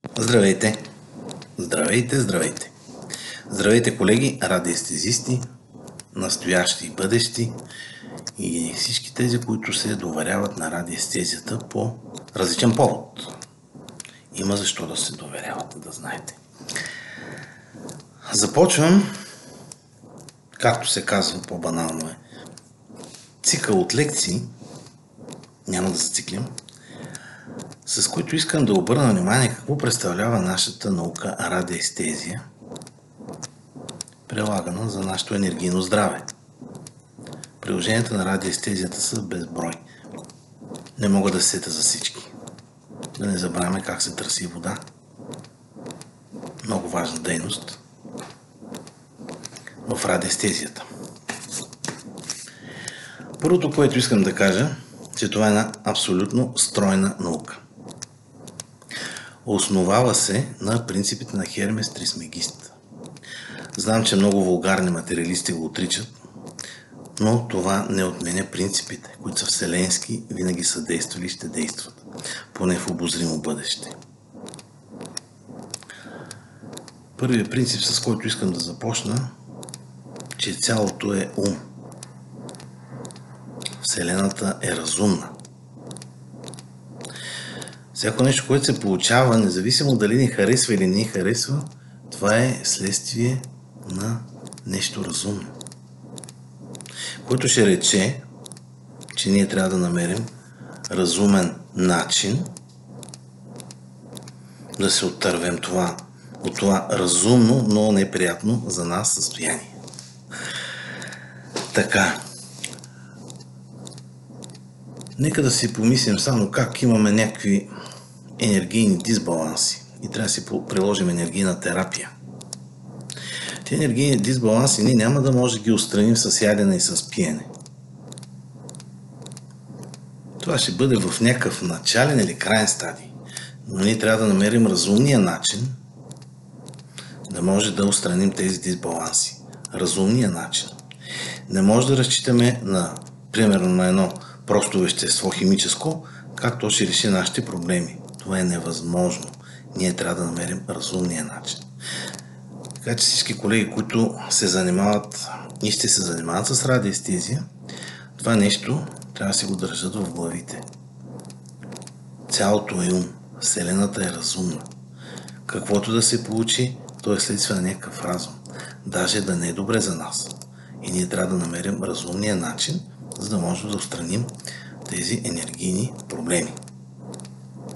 Здравейте! Здравейте, здравейте! Здравейте, колеги, радиестезисти, настоящи и бъдещи и всички тези, които се доверяват на радиестезията по различен повод. Има защо да се доверяват, да знаете. Започвам, както се казва, по-банално е, цикъл от лекции, няма да зациклим, с които искам да обърна внимание какво представлява нашата наука радиестезия, прилагана за нашето енергийно здраве. Приложенията на радиестезията са безброй. Не мога да се сета за всички. Да не забравяме как се търси вода. Много важна дейност в радиестезията. Първото, което искам да кажа, че това е една абсолютно стройна наука. Основава се на принципите на Хермес Трисмегист. Знам, че много вулгарни материалисти го отричат, но това не отменя принципите, които са вселенски, винаги са действали и ще действат, поне в обозримо бъдеще. Първият принцип, с който искам да започна, че цялото е ум. Вселената е разумна. Всяко нещо, което се получава, независимо дали ни харесва или не ни харесва, това е следствие на нещо разумно. Което ще рече, че ние трябва да намерим разумен начин да се отървем от това разумно, но неприятно за нас състояние. Така. Нека да си помислим само как имаме някакви енергийни дисбаланси и трябва да си приложим енергийна терапия. Тези енергийни дисбаланси ние няма да може да ги отстраним с ядене и с пиене. Това ще бъде в някакъв начален или крайен стадий. Но ние трябва да намерим разумния начин да може да отстраним тези дисбаланси. Разумния начин. Не може да разчитаме примерно на едно просто вещество химическо, как то ще реши нашите проблеми. Това е невъзможно. Ние трябва да намерим разумния начин. Така че всички колеги, които се занимават и ще се занимават с радиестезия, това нещо трябва да си го държат в главите. Цялото е ум. Вселената е разумна. Каквото да се получи, то е следствие на някакъв разум. Даже да не е добре за нас. И ние трябва да намерим разумния начин, за да можем да отстраним тези енергийни проблеми.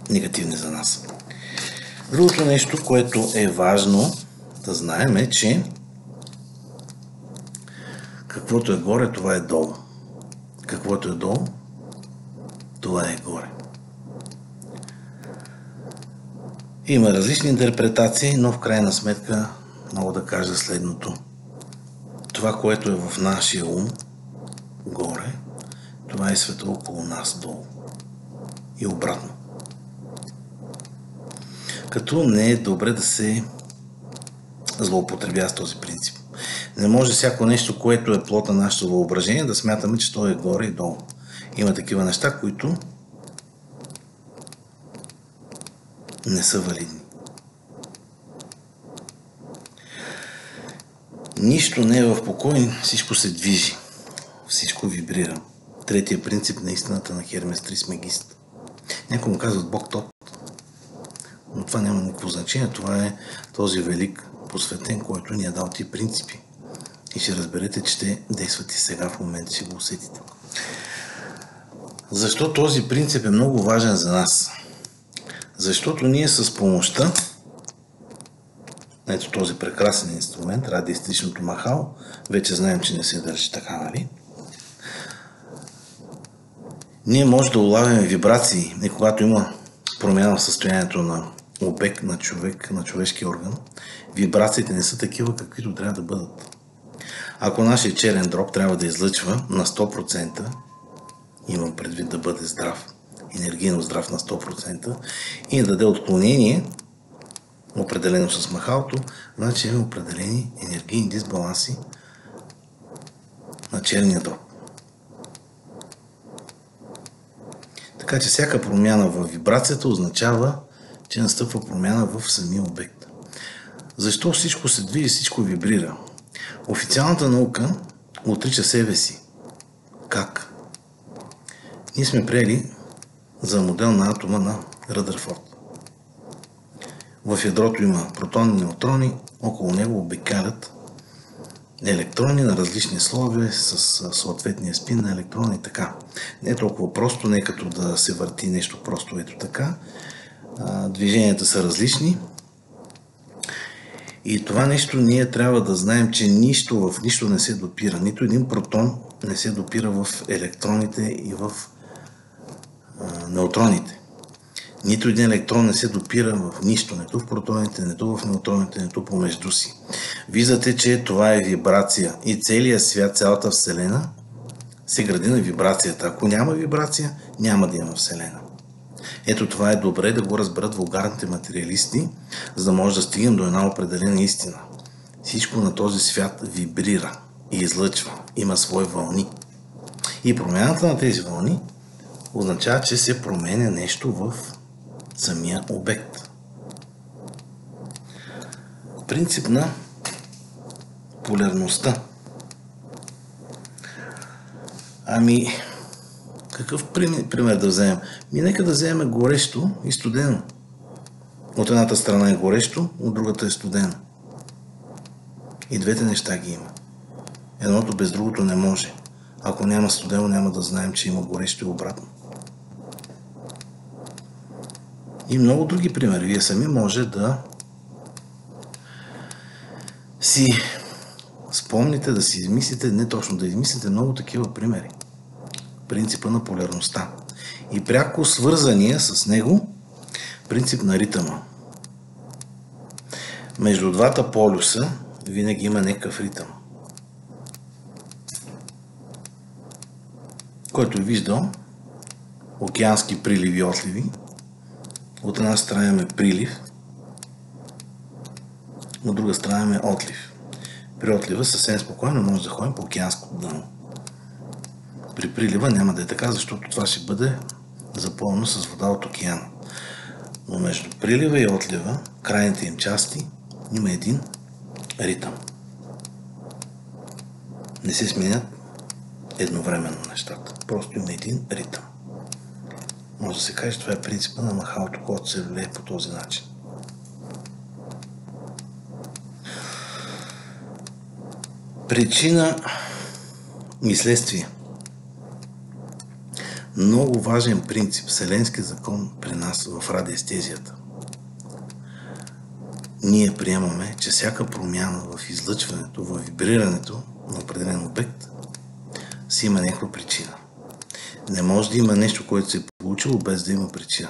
Негативни за нас. Другото нещо, което е важно да знаем е, че каквото е горе, това е долу. Каквото е долу, това е горе. Има различни интерпретации, но в крайна сметка мога да кажа следното. Това, което е в нашия ум, горе, това е света около нас, долу. И обратно. Като не е добре да се злоупотребява с този принцип. Не може всяко нещо, което е плод на нашето въображение, да смятаме, че то е горе и долу. Има такива неща, които не са валидни. Нищо не е в покой, всичко се движи. Всичко вибрира. Третия принцип на истината на Хермес Трисмегист. Някои му казват Бог Тот. Но това няма никакво значение. Това е този велик посветен, който ни е дал тия принципи. И ще разберете, че те действат и сега в момента, ще го усетите. Защо този принцип е много важен за нас? Защото ние с помощта, ето този прекрасен инструмент, радиестетичното махало, вече знаем, че не се държи така, нали? Ние може да улавяме вибрации и когато има промяна в състоянието на обект, на човек, на човешки орган, вибрациите не са такива, каквито трябва да бъдат. Ако нашия черен дроб трябва да излъчва на 100%, имам предвид да бъде здрав, енергийно здрав на 100%, и да даде отклонение, определено с махалото, значи има определени енергийни дисбаланси на черния дроб. Така че всяка промяна в вибрацията означава, че настъпва промяна в самия обект. Защо всичко се движи, всичко вибрира? Официалната наука отрича себе си. Как? Ние сме приели за модел на атома на Ръдърфорд. В ядрото има протони и неутрони, около него обикалят електрони на различни слоеве с съответния спин на електрони и така. Не е толкова просто, не е като да се върти нещо просто ето така. Движенията са различни. И това нещо ние трябва да знаем, че нищо в нищо не се допира. Нито един протон не се допира в електроните и в неутроните. Нито един електрон не се допира в нищо, нито в протоните, нито в неутроните, нито помежду си. Виждате, че това е вибрация и целият свят, цялата Вселена се гради на вибрацията. Ако няма вибрация, няма да има Вселена. Ето това е добре да го разберат вулгарните материалисти, за да може да стигнем до една определена истина. Всичко на този свят вибрира и излъчва, има свои вълни. И промяната на тези вълни означава, че се променя нещо в самия обект. Принцип на полярността. Какъв пример да вземем? Нека да вземем горещо и студено. От едната страна е горещо, от другата е студено. И двете неща ги има. Едното без другото не може. Ако няма студено, няма да знаем, че има горещо и обратно. И много други примери. Вие сами може да си спомните, да си измислите, не точно да измислите, много такива примери. Принципа на полярността. И пряко свързания с него принцип на ритъма. Между двата полюса винаги има някакъв ритъм. Който е виждал океански приливи и отливи. От една страна имаме прилив, от друга страна имаме отлив. При отлива съвсем спокойно може да ходим по океанско дъно. При прилива няма да е така, защото това ще бъде запълнено с вода от океана. Но между прилива и отлива, крайните им части, има един ритъм. Не се сменят едновременно нещата. Просто има един ритъм. Може да се каже, че това е принципа на махалото, когато се влее по този начин. Причина и следствие. Много важен принцип, вселенски закон при нас в радиестезията. Ние приемаме, че всяка промяна в излъчването, в вибрирането на определен обект си има някаква причина. Не може да има нещо, което се е получило без да има причина.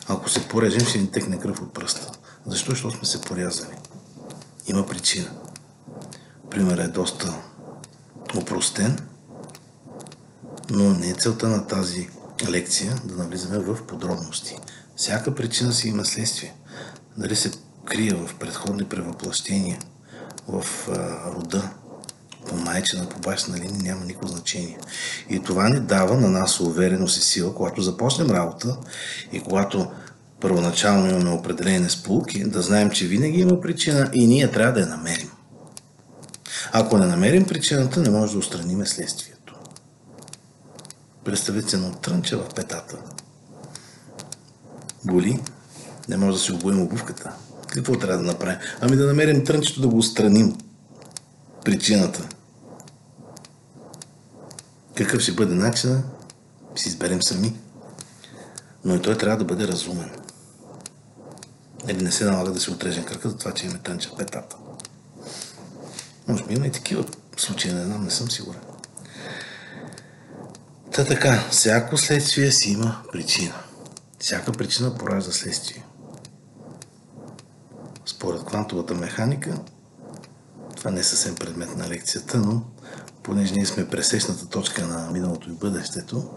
Ако се порежем, ще ни текне кръв от пръста. Защо? Защото сме се порязали. Има причина. Примерът е доста опростен, но не е целта на тази лекция да навлизаме в подробности. Всяка причина си има следствие. Дали се крие в предходни превъплъщения, в рода, по майчина, по бащина линия, няма никакво значение. И това ни дава на нас увереност и сила, когато започнем работа и когато първоначално имаме определени сполуки, да знаем, че винаги има причина и ние трябва да я намерим. Ако не намерим причината, не може да отстраним следствието. Представете се на трънче в петата. Боли, не може да си обуем обувката. Какво трябва да направим? Да намерим трънчето, да го отстраним. Причината. Какъв ще бъде начинът? Си изберем сами. Но и той трябва да бъде разумен. Не се налага да се отрежем кръка за това, че имаме трънче в петата. Може би има и такива случаи, не съм сигурен. Така, всяко следствие си има причина. Всяка причина поражда следствие. Според квантовата механика, това не е съвсем предмет на лекцията, но понеже ние сме пресечната точка на миналото и бъдещето,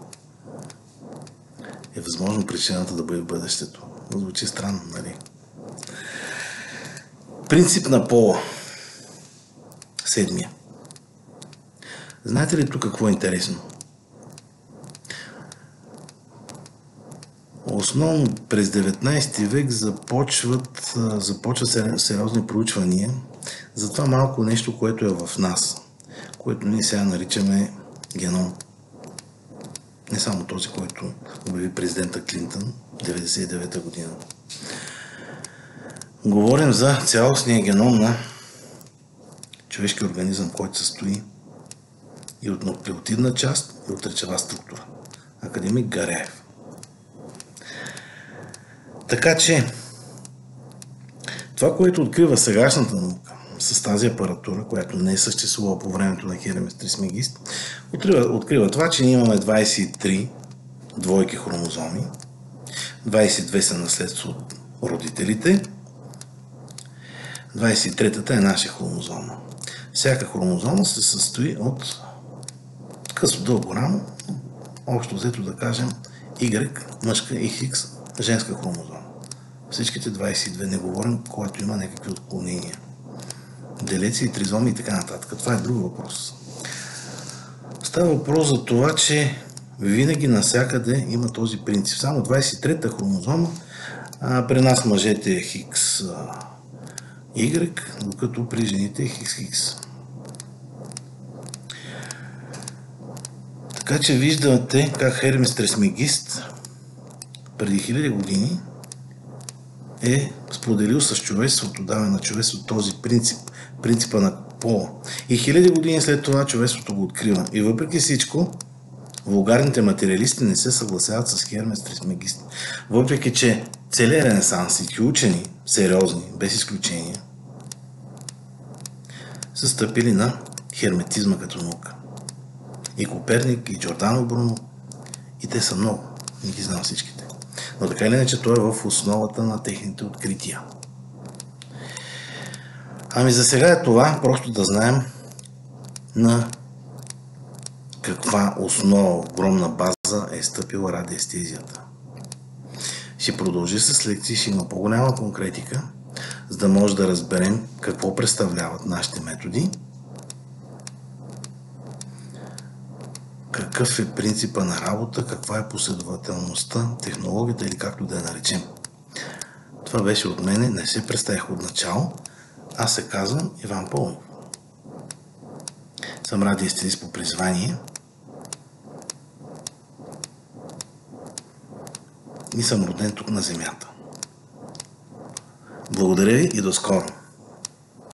е възможно причината да бъде в бъдещето. Звучи странно, нали? Принцип на пола. Седмия. Знаете ли тук какво е интересно? Основно през 19 век започват сериозни проучвания за това малко нещо, което е в нас, което ние сега наричаме геном. Не само този, който обяви президента Клинтън 1999 година. Говорим за цялостния геном на човешкия организъм, който се състои и от нуклеотидна част и от речева структура. Академик Гаряев. Така че, това, което открива сегашната наука с тази апаратура, която не е съществувала по времето на Херемес Трисмегист, открива това, че ние имаме 23 двойки хромозоми, 22 са наследство от родителите, 23-та е наша хромозома. Всяка хромозома се състои от късо дълго рамо, общо взето да кажем Y, мъжка, и X, женска хромозома. Всичките 22, не говорим, когато има някакви отклонения. Делеци и тризоми и така нататък. Това е друг въпрос. Става въпрос за това, че винаги навсякъде има този принцип. Само 23-та хромозома, при нас мъжете е Хикс Y, докато при жените е XX. Така че виждате как Херемес Трисмегист преди 1000 години е споделил с човечеството, дава на човечеството този принципа на пола. И 1000 години след това човечеството го открива. И въпреки всичко, вулгарните материалисти не се съгласяват с Херемес Трисмегист. Въпреки че целият ренесанс и учени, сериозни, без изключения, са стъпили на херметизма като наука. И Коперник, и Джордано Бруно, и те са много. Не ги знам всичките. Но така или иначе той е в основата на техните открития. Ами за сега е това, просто да знаем на каква основа, огромна база е стъпила радиестезията. Ще продължи с лекции, ще има по-голяма конкретика, за да може да разберем какво представляват нашите методи, какъв е принципа на работа, каква е последователността, технологията или както да я наречем. Това беше от мене, не се представих от начало. Аз се казвам Иван Пълнов. Съм радиестезист по призвание и съм роден тук на земята. Благодаря ви и до скоро!